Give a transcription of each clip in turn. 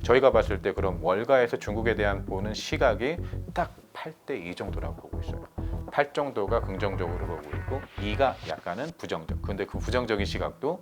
저희가 봤을 때 그럼 월가에서 중국에 대한 보는 시각이 딱 8대 2 정도라고 보고 있어요. 8 정도가 긍정적으로 보고 있고 2가 약간은 부정적. 근데 그 부정적인 시각도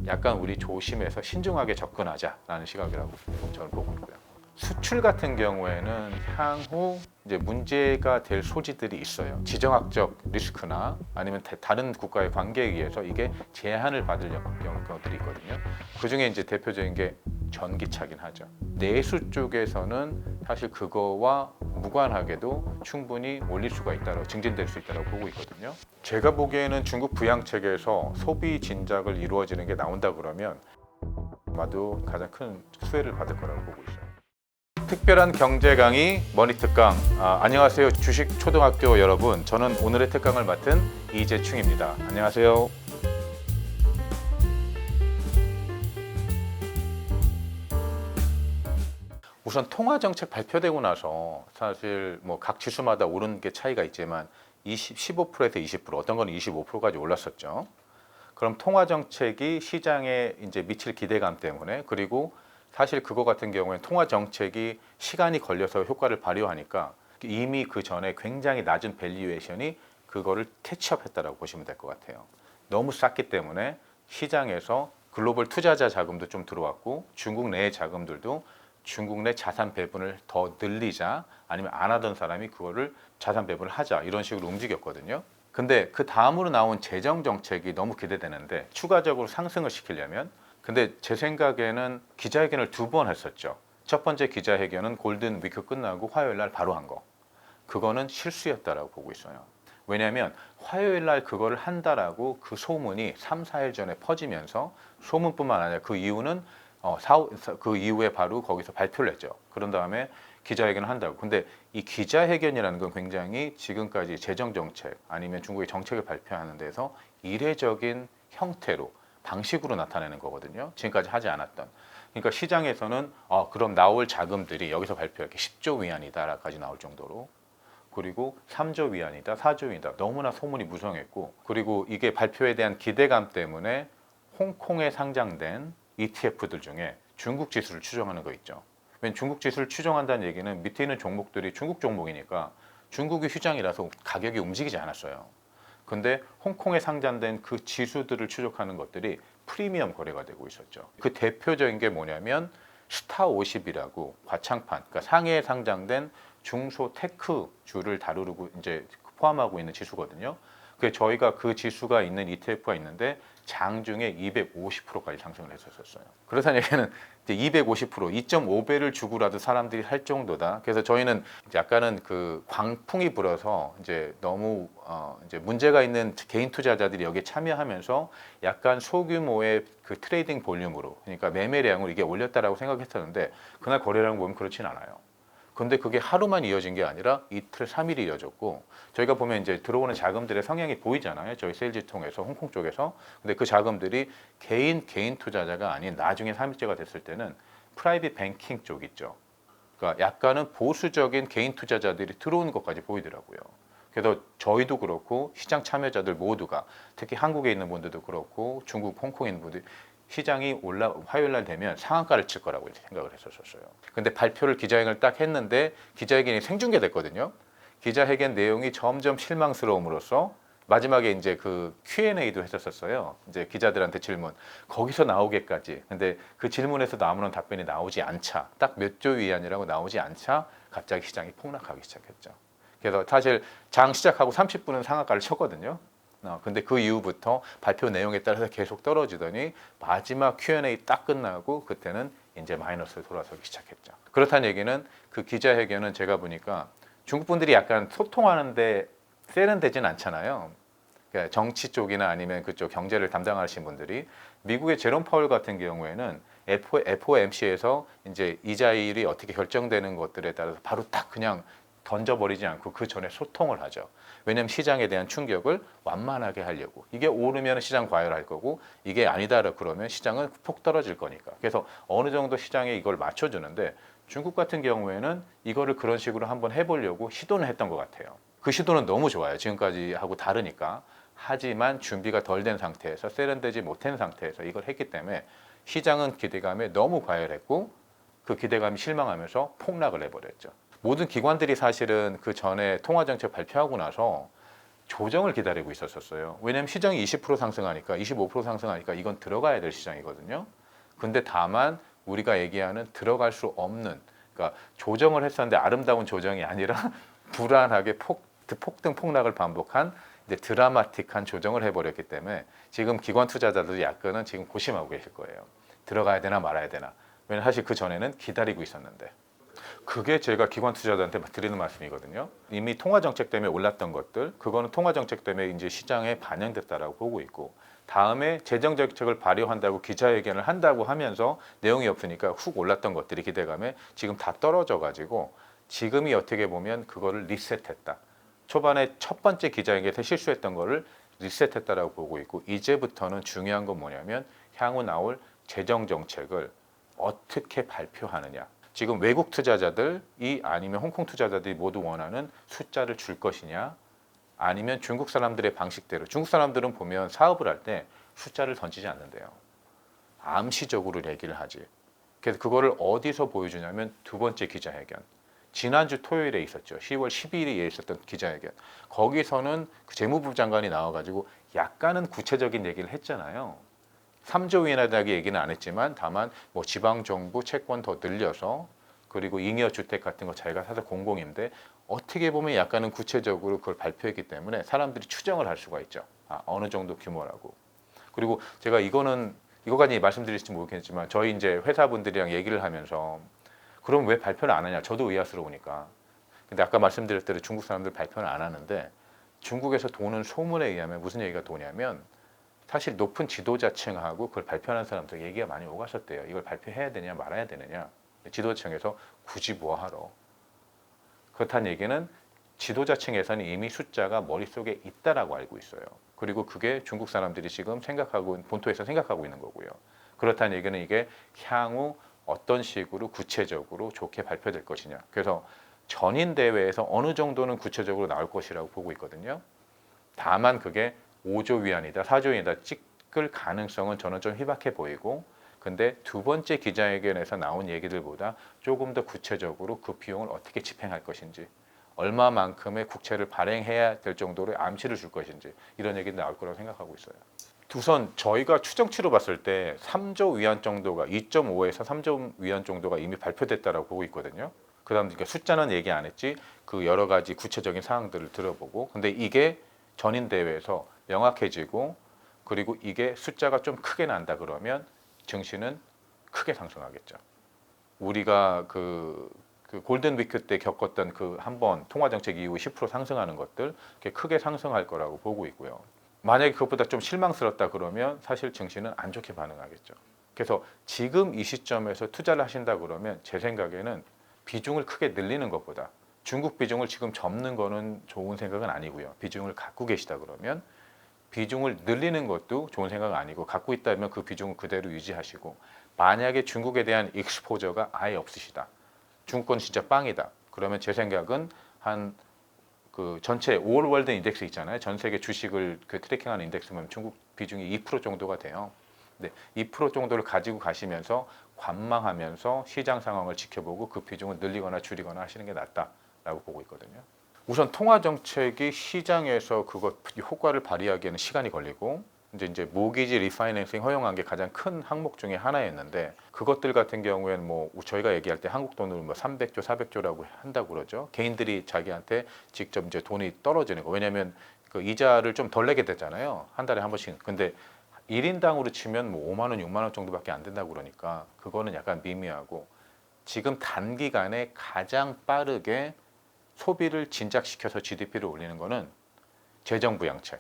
약간 우리 조심해서 신중하게 접근하자라는 시각이라고 저는 보고 있고요. 수출 같은 경우에는 향후 이제 문제가 될 소지들이 있어요. 지정학적 리스크나 아니면 다른 국가의 관계에 의해서 이게 제한을 받을 경우들이 있거든요. 그 중에 이제 대표적인 게 전기차긴 하죠. 내수 쪽에서는 사실 그거와 무관하게도 충분히 올릴 수가 있다고 증진될 수 있다고 보고 있거든요. 제가 보기에는 중국 부양책에서 소비 진작을 이루어지는 게 나온다 그러면 아마도 가장 큰 수혜를 받을 거라고 보고 있어요. 특별한 경제 강의 머니 특강. 안녕하세요 주식 초등학교 여러분. 저는 오늘의 특강을 맡은 이재충입니다. 안녕하세요. 우선 통화 정책 발표되고 나서 사실 뭐 각 지수마다 오른 게 차이가 있지만 15%에서 20%, 어떤 건 25%까지 올랐었죠. 그럼 통화 정책이 시장에 이제 미칠 기대감 때문에, 그리고 사실 그거 같은 경우에는 통화 정책이 시간이 걸려서 효과를 발휘하니까 이미 그 전에 굉장히 낮은 밸류에이션이 그거를 캐치업했다라고 보시면 될 것 같아요. 너무 쌌기 때문에 시장에서 글로벌 투자자 자금도 좀 들어왔고 중국 내의 자금들도 중국 내 자산 배분을 더 늘리자, 아니면 안 하던 사람이 그거를 자산 배분을 하자, 이런 식으로 움직였거든요. 근데 그 다음으로 나온 재정 정책이 너무 기대되는데 추가적으로 상승을 시키려면, 근데 제 생각에는 기자회견을 2번 했었죠. 첫 번째 기자회견은 골든 위크 끝나고 화요일 날 바로 한 거. 그거는 실수였다라고 보고 있어요. 왜냐하면 화요일 날 그거를 한다라고 그 소문이 3, 4일 전에 퍼지면서, 소문뿐만 아니라 그 이유는 그 이후에 바로 거기서 발표를 했죠. 그런 다음에 기자회견을 한다고. 근데 이 기자회견이라는 건 굉장히 지금까지 재정 정책 아니면 중국의 정책을 발표하는 데서 이례적인 형태로, 방식으로 나타내는 거거든요. 지금까지 하지 않았던. 그러니까 시장에서는 그럼 나올 자금들이 여기서 발표할 게 10조 위안이다라까지 나올 정도로, 그리고 3조 위안이다, 4조 위안이다, 너무나 소문이 무성했고, 그리고 이게 발표에 대한 기대감 때문에 홍콩에 상장된 ETF들 중에 중국 지수를 추정하는 거 있죠. 왜냐면 중국 지수를 추정한다는 얘기는 밑에 있는 종목들이 중국 종목이니까 중국이 휴장이라서 가격이 움직이지 않았어요. 근데 홍콩에 상장된 그 지수들을 추적하는 것들이 프리미엄 거래가 되고 있었죠. 그 대표적인 게 뭐냐면 스타 50이라고 과창판, 그러니까 상해에 상장된 중소 테크주를 다루고 이제 포함하고 있는 지수거든요. 그 저희가 그 지수가 있는 ETF가 있는데 장중에 250%까지 상승을 했었어요. 그렇다는 얘기는 이제 250%, 2.5배를 주고라도 사람들이 할 정도다. 그래서 저희는 약간은 그 광풍이 불어서 이제 너무 이제 문제가 있는 개인 투자자들이 여기에 참여하면서 약간 소규모의 그 트레이딩 볼륨으로, 그러니까 매매량으로 이게 올렸다라고 생각했었는데 그날 거래량 보면 그렇진 않아요. 근데 그게 하루만 이어진 게 아니라 이틀, 3일이 이어졌고, 저희가 보면 이제 들어오는 자금들의 성향이 보이잖아요. 저희 세일즈 통해서 홍콩 쪽에서. 근데 그 자금들이 개인 투자자가 아닌 나중에 3일째가 됐을 때는 프라이빗 뱅킹 쪽 있죠. 그러니까 약간은 보수적인 개인 투자자들이 들어오는 것까지 보이더라고요. 그래서 저희도 그렇고 시장 참여자들 모두가, 특히 한국에 있는 분들도 그렇고 중국, 홍콩에 있는 분들이 시장이 화요일 날 되면 상한가를 칠 거라고 생각을 했었어요. 근데 발표를 기자회견을 딱 했는데 기자회견이 생중계됐거든요. 기자회견 내용이 점점 실망스러움으로써 마지막에 이제 그 Q&A도 했었어요. 이제 기자들한테 질문. 거기서 나오게까지. 근데 그 질문에서도 아무런 답변이 나오지 않자, 딱 몇 조 위안이라고 나오지 않자 갑자기 시장이 폭락하기 시작했죠. 그래서 사실 장 시작하고 30분은 상한가를 쳤거든요. 근데 그 이후부터 발표 내용에 따라서 계속 떨어지더니 마지막 Q&A 딱 끝나고 그때는 이제 마이너스로 돌아서기 시작했죠. 그렇다는 얘기는 그 기자회견은 제가 보니까 중국 분들이 약간 소통하는데 세련되진 않잖아요. 그러니까 정치 쪽이나 아니면 그쪽 경제를 담당하시는 분들이. 미국의 제롬 파월 같은 경우에는 FOMC에서 이제 이자율이 어떻게 결정되는 것들에 따라서 바로 딱 그냥 던져버리지 않고 그 전에 소통을 하죠. 왜냐하면 시장에 대한 충격을 완만하게 하려고. 이게 오르면 시장 과열할 거고, 이게 아니다 그러면 시장은 폭 떨어질 거니까. 그래서 어느 정도 시장에 이걸 맞춰주는데, 중국 같은 경우에는 이거를 그런 식으로 한번 해보려고 시도는 했던 것 같아요. 그 시도는 너무 좋아요. 지금까지 하고 다르니까. 하지만 준비가 덜 된 상태에서, 세련되지 못한 상태에서 이걸 했기 때문에 시장은 기대감에 너무 과열했고, 그 기대감이 실망하면서 폭락을 해버렸죠. 모든 기관들이 사실은 그 전에 통화정책 발표하고 나서 조정을 기다리고 있었어요. 왜냐하면 시장이 20% 상승하니까 25% 상승하니까 이건 들어가야 될 시장이거든요. 근데 다만 우리가 얘기하는 들어갈 수 없는, 그러니까 조정을 했었는데 아름다운 조정이 아니라 불안하게 폭등 폭락을 반복한 이제 드라마틱한 조정을 해버렸기 때문에 지금 기관 투자자들이 약간은 지금 고심하고 계실 거예요. 들어가야 되나 말아야 되나. 왜냐면 사실 그 전에는 기다리고 있었는데. 그게 제가 기관 투자자한테 드리는 말씀이거든요. 이미 통화 정책 때문에 올랐던 것들, 그거는 통화 정책 때문에 이제 시장에 반영됐다라고 보고 있고, 다음에 재정 정책을 발효한다고 기자회견을 한다고 하면서 내용이 없으니까 훅 올랐던 것들이 기대감에 지금 다 떨어져 가지고 지금이 어떻게 보면 그거를 리셋했다. 초반에 첫 번째 기자회견에서 실수했던 거를 리셋했다라고 보고 있고, 이제부터는 중요한 건 뭐냐면 향후 나올 재정 정책을 어떻게 발표하느냐. 지금 외국 투자자들이 아니면 홍콩 투자자들이 모두 원하는 숫자를 줄 것이냐, 아니면 중국 사람들의 방식대로. 중국 사람들은 보면 사업을 할 때 숫자를 던지지 않는데요. 암시적으로 얘기를 하지. 그래서 그거를 어디서 보여주냐면 두 번째 기자회견. 지난주 토요일에 있었죠. 10월 12일에 있었던 기자회견. 거기서는 그 재무부 장관이 나와가지고 약간은 구체적인 얘기를 했잖아요. 3조 위안에 대한 얘기는 안 했지만 다만 뭐 지방 정부 채권 더 늘려서, 그리고 잉여 주택 같은 거 자기가 사서 공공인데, 어떻게 보면 약간은 구체적으로 그걸 발표했기 때문에 사람들이 추정을 할 수가 있죠. 아, 어느 정도 규모라고. 그리고 제가 이거까지 말씀드릴지 모르겠지만 저희 이제 회사분들이랑 얘기를 하면서 그럼 왜 발표를 안 하냐, 저도 의아스러우니까. 근데 아까 말씀드렸 대로 중국 사람들 발표는 안 하는데, 중국에서 도는 소문에 의하면 무슨 얘기가 도냐면 사실 높은 지도자층하고 그걸 발표하는 사람들 얘기가 많이 오갔었대요. 이걸 발표해야 되냐 말아야 되느냐. 지도자층에서 굳이 뭐하러. 그렇다는 얘기는 지도자층에서는 이미 숫자가 머릿속에 있다라고 알고 있어요. 그리고 그게 중국 사람들이 지금 생각하고, 본토에서 생각하고 있는 거고요. 그렇다는 얘기는 이게 향후 어떤 식으로 구체적으로 좋게 발표될 것이냐. 그래서 전인대회에서 어느 정도는 구체적으로 나올 것이라고 보고 있거든요. 다만 그게 5조 위안이다, 4조 위안이다 찍을 가능성은 저는 좀 희박해 보이고, 근데 두 번째 기자회견에서 나온 얘기들보다 조금 더 구체적으로 그 비용을 어떻게 집행할 것인지, 얼마만큼의 국채를 발행해야 될 정도로 암시를 줄 것인지, 이런 얘기도 나올 거라고 생각하고 있어요. 우선 저희가 추정치로 봤을 때 3조 위안 정도가, 2.5에서 3조 위안 정도가 이미 발표됐다라고 보고 있거든요. 그다음 그러니까 숫자는 얘기 안 했지, 그 여러 가지 구체적인 사항들을 들어보고, 근데 이게 전인 대회에서 명확해지고, 그리고 이게 숫자가 좀 크게 난다 그러면 증시는 크게 상승하겠죠. 우리가 그 골든 위크 때 겪었던 그 한 번 통화 정책 이후 10% 상승하는 것들, 크게 상승할 거라고 보고 있고요. 만약에 그것보다 좀 실망스럽다 그러면 사실 증시는 안 좋게 반응하겠죠. 그래서 지금 이 시점에서 투자를 하신다 그러면 제 생각에는 비중을 크게 늘리는 것보다, 중국 비중을 지금 접는 거는 좋은 생각은 아니고요. 비중을 갖고 계시다 그러면 비중을 늘리는 것도 좋은 생각은 아니고, 갖고 있다면 그 비중을 그대로 유지하시고, 만약에 중국에 대한 익스포저가 아예 없으시다, 중국 건 진짜 빵이다, 그러면 제 생각은 한 그 전체 올월드 인덱스 있잖아요. 전 세계 주식을 그 트래킹하는 인덱스면 중국 비중이 2% 정도가 돼요. 근데 2% 정도를 가지고 가시면서 관망하면서 시장 상황을 지켜보고 그 비중을 늘리거나 줄이거나 하시는 게 낫다라고 보고 있거든요. 우선 통화 정책이 시장에서 그것 효과를 발휘하기에는 시간이 걸리고, 이제 모기지 리파이낸싱 허용한 게 가장 큰 항목 중에 하나였는데, 그것들 같은 경우에는 뭐 저희가 얘기할 때 한국 돈으로 뭐 300조, 400조라고 한다고 그러죠. 개인들이 자기한테 직접 이제 돈이 떨어지는 거. 왜냐하면 그 이자를 좀 덜 내게 되잖아요. 한 달에 한 번씩. 근데 1인당으로 치면 뭐 5만 원, 6만 원 정도밖에 안 된다고 그러니까 그거는 약간 미미하고, 지금 단기간에 가장 빠르게 소비를 진작시켜서 GDP를 올리는 거는 재정 부양책,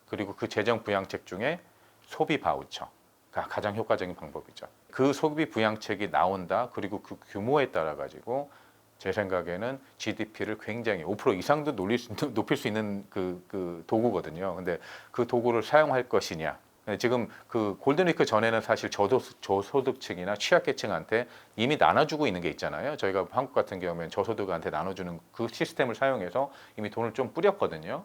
그리고 그 재정 부양책 중에 소비 바우처가 가장 효과적인 방법이죠. 그 소비 부양책이 나온다, 그리고 그 규모에 따라 가지고 제 생각에는 GDP를 굉장히 5% 이상도 높일 수 있는 그 도구거든요. 근데 그 도구를 사용할 것이냐. 지금 그 골든위크 전에는 사실 저소득층이나 취약계층한테 이미 나눠주고 있는 게 있잖아요. 저희가 한국 같은 경우에는 저소득한테 나눠주는 그 시스템을 사용해서 이미 돈을 좀 뿌렸거든요.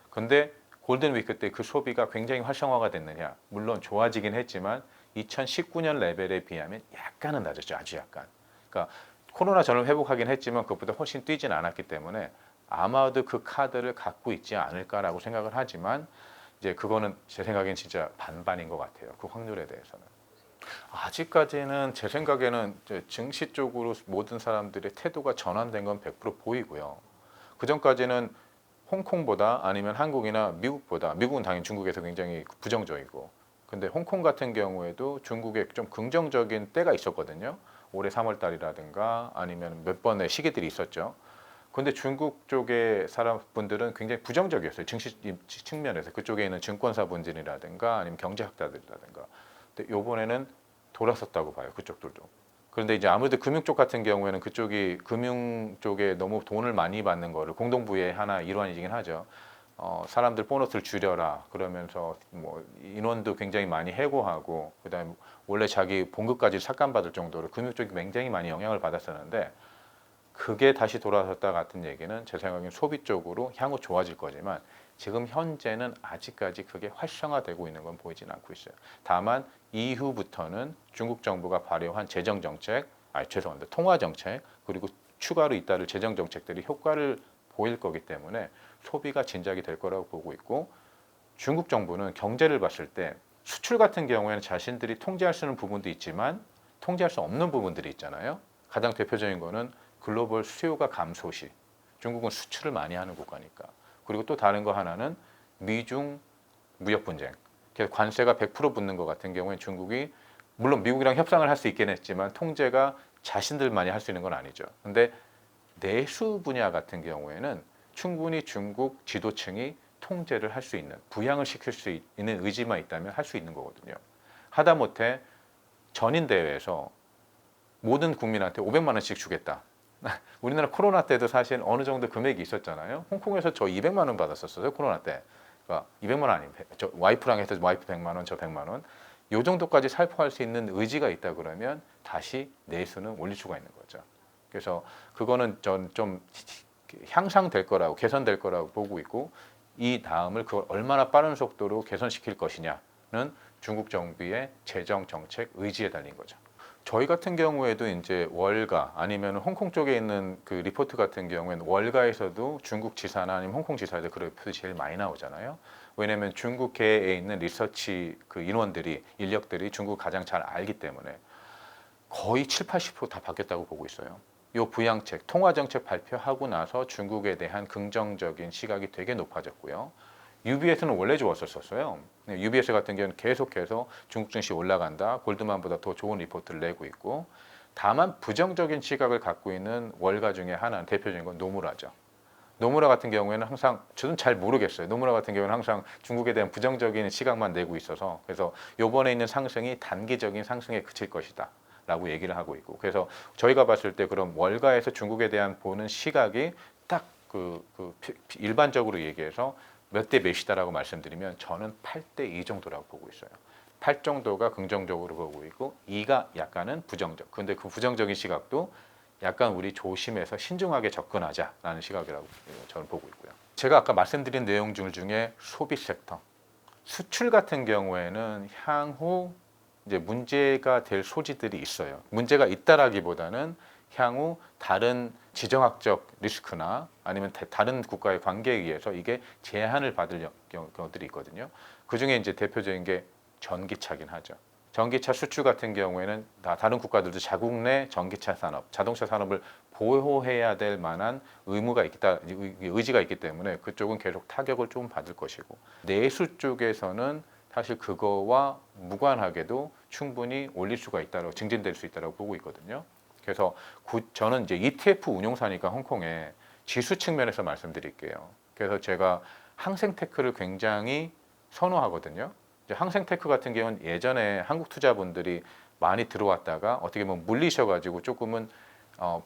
근데 골든위크 때 그 소비가 굉장히 활성화가 됐느냐? 물론 좋아지긴 했지만 2019년 레벨에 비하면 약간은 낮았죠. 아주 약간. 그러니까 코로나 전을 회복하긴 했지만 그것보다 훨씬 뛰진 않았기 때문에 아마도 그 카드를 갖고 있지 않을까라고 생각을 하지만 이제 그거는 제 생각엔 진짜 반반인 것 같아요. 그 확률에 대해서는. 아직까지는 제 생각에는 이제 증시 쪽으로 모든 사람들의 태도가 전환된 건 100% 보이고요. 그 전까지는 홍콩보다 아니면 한국이나 미국보다, 미국은 당연히 중국에서 굉장히 부정적이고, 근데 홍콩 같은 경우에도 중국에 좀 긍정적인 때가 있었거든요. 올해 3월 달이라든가 아니면 몇 번의 시기들이 있었죠. 근데 중국 쪽의 사람분들은 굉장히 부정적이었어요. 증시 측면에서 그쪽에 있는 증권사 분들이라든가 아니면 경제학자들이라든가. 근데 요번에는 돌아섰다고 봐요. 그쪽들도. 그런데 이제 아무래도 금융 쪽 같은 경우에는 그쪽이 금융 쪽에 너무 돈을 많이 받는 거를 공동부의 하나 일환이긴 하죠. 사람들 보너스를 줄여라 그러면서 뭐 인원도 굉장히 많이 해고하고 그다음에 원래 자기 봉급까지 삭감받을 정도로 금융 쪽이 굉장히 많이 영향을 받았었는데 그게 다시 돌아섰다 같은 얘기는 제 생각엔 소비 쪽으로 향후 좋아질 거지만 지금 현재는 아직까지 그게 활성화되고 있는 건 보이진 않고 있어요. 다만 이후부터는 중국 정부가 발효한 재정 정책, 죄송합니다. 통화 정책 그리고 추가로 잇따를 재정 정책들이 효과를 보일 거기 때문에 소비가 진작이 될 거라고 보고 있고 중국 정부는 경제를 봤을 때 수출 같은 경우에는 자신들이 통제할 수 있는 부분도 있지만 통제할 수 없는 부분들이 있잖아요. 가장 대표적인 거는 글로벌 수요가 감소 시 중국은 수출을 많이 하는 국가니까 그리고 또 다른 거 하나는 미중 무역 분쟁 그래서 관세가 100% 붙는 것 같은 경우에 중국이 물론 미국이랑 협상을 할 수 있긴 했지만 통제가 자신들만이 할 수 있는 건 아니죠. 근데 내수 분야 같은 경우에는 충분히 중국 지도층이 통제를 할 수 있는 부양을 시킬 수 있는 의지만 있다면 할 수 있는 거거든요. 하다못해 전인대회에서 모든 국민한테 500만 원씩 주겠다. 우리나라 코로나 때도 사실 어느 정도 금액이 있었잖아요. 홍콩에서 저 200만 원 받았었어요. 코로나 때. 그러니까 200만 원 아니면 저 와이프랑 해서 와이프 100만 원, 저 100만 원. 요 정도까지 살포할 수 있는 의지가 있다 그러면 다시 내수는 올릴 수가 있는 거죠. 그래서 그거는 전 좀 향상될 거라고 개선될 거라고 보고 있고 이 다음을 그걸 얼마나 빠른 속도로 개선시킬 것이냐는 중국 정부의 재정 정책 의지에 달린 거죠. 저희 같은 경우에도 이제 월가 아니면 홍콩 쪽에 있는 그 리포트 같은 경우에는 월가에서도 중국 지사나 아니면 홍콩 지사들 그 리포트 제일 많이 나오잖아요. 왜냐하면 중국계에 있는 리서치 그 인원들이 인력들이 중국 가장 잘 알기 때문에 거의 7, 80%다 바뀌었다고 보고 있어요. 요 부양책, 통화정책 발표하고 나서 중국에 대한 긍정적인 시각이 되게 높아졌고요. UBS는 원래 좋았었어요. UBS 같은 경우는 계속해서 중국 증시 올라간다. 골드만보다 더 좋은 리포트를 내고 있고 다만 부정적인 시각을 갖고 있는 월가 중에 하나는 대표적인 건 노무라죠. 노무라 같은 경우에는 항상 저는 잘 모르겠어요. 노무라 같은 경우는 항상 중국에 대한 부정적인 시각만 내고 있어서 그래서 요번에 있는 상승이 단기적인 상승에 그칠 것이다. 라고 얘기를 하고 있고 그래서 저희가 봤을 때 그럼 월가에서 중국에 대한 보는 시각이 딱 일반적으로 얘기해서 몇 대 몇이다라고 말씀드리면 저는 8대 2 정도라고 보고 있어요. 8 정도가 긍정적으로 보고 있고 2가 약간은 부정적. 근데 그 부정적인 시각도 약간 우리 조심해서 신중하게 접근하자라는 시각이라고 저는 보고 있고요. 제가 아까 말씀드린 내용 중에 소비 섹터, 수출 같은 경우에는 향후 이제 문제가 될 소지들이 있어요. 문제가 있다라기보다는 향후 다른 지정학적 리스크나 아니면 다른 국가의 관계에 의해서 이게 제한을 받을 경우들이 있거든요. 그 중에 이제 대표적인 게 전기차긴 하죠. 전기차 수출 같은 경우에는 다른 국가들도 자국 내 전기차 산업, 자동차 산업을 보호해야 될 만한 의지가 있기 때문에 그쪽은 계속 타격을 좀 받을 것이고 내수 쪽에서는 사실 그거와 무관하게도 충분히 올릴 수가 있다고 증진될 수 있다고 보고 있거든요. 그래서 저는 이제 ETF 운용사니까 홍콩에 지수 측면에서 말씀드릴게요. 그래서 제가 항생테크를 굉장히 선호하거든요. 이제 항생테크 같은 경우는 예전에 한국 투자분들이 많이 들어왔다가 어떻게 보면 물리셔가지고 조금은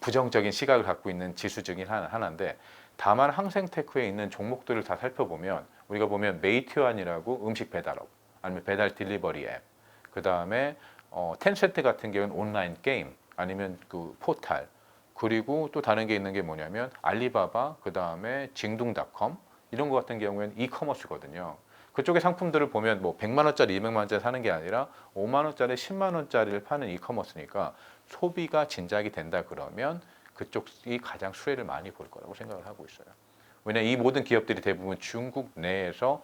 부정적인 시각을 갖고 있는 지수 중에 하나인데 다만 항생테크에 있는 종목들을 다 살펴보면 우리가 보면 메이트완이라고 음식 배달업 아니면 배달 딜리버리 앱, 그 다음에 텐센트 같은 경우는 온라인 게임 아니면 그 포탈 그리고 또 다른 게 있는 게 뭐냐면 알리바바 그 다음에 징둥닷컴 이런 거 같은 경우에는 이커머스거든요. 그쪽의 상품들을 보면 뭐 100만 원짜리 200만 원짜리 사는 게 아니라 5만 원짜리 10만 원짜리를 파는 이커머스니까 소비가 진작이 된다 그러면 그쪽이 가장 수혜를 많이 볼 거라고 생각을 하고 있어요. 왜냐하면 이 모든 기업들이 대부분 중국 내에서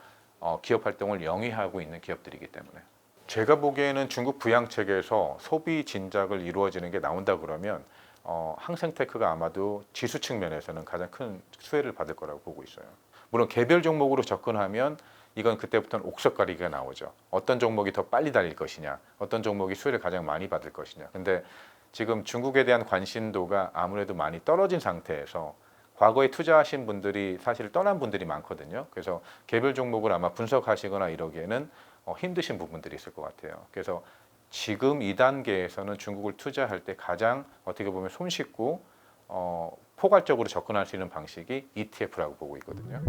기업 활동을 영위하고 있는 기업들이기 때문에. 제가 보기에는 중국 부양책에서 소비 진작을 이루어지는 게 나온다 그러면 항생테크가 아마도 지수 측면에서는 가장 큰 수혜를 받을 거라고 보고 있어요. 물론 개별 종목으로 접근하면 이건 그때부터는 옥석가리기가 나오죠. 어떤 종목이 더 빨리 달릴 것이냐, 어떤 종목이 수혜를 가장 많이 받을 것이냐. 근데 지금 중국에 대한 관심도가 아무래도 많이 떨어진 상태에서 과거에 투자하신 분들이 사실 떠난 분들이 많거든요. 그래서 개별 종목을 아마 분석하시거나 이러기에는 힘드신 부분들이 있을 것 같아요. 그래서 지금 이 단계에서는 중국을 투자할 때 가장 어떻게 보면 손쉽고 포괄적으로 접근할 수 있는 방식이 ETF라고 보고 있거든요.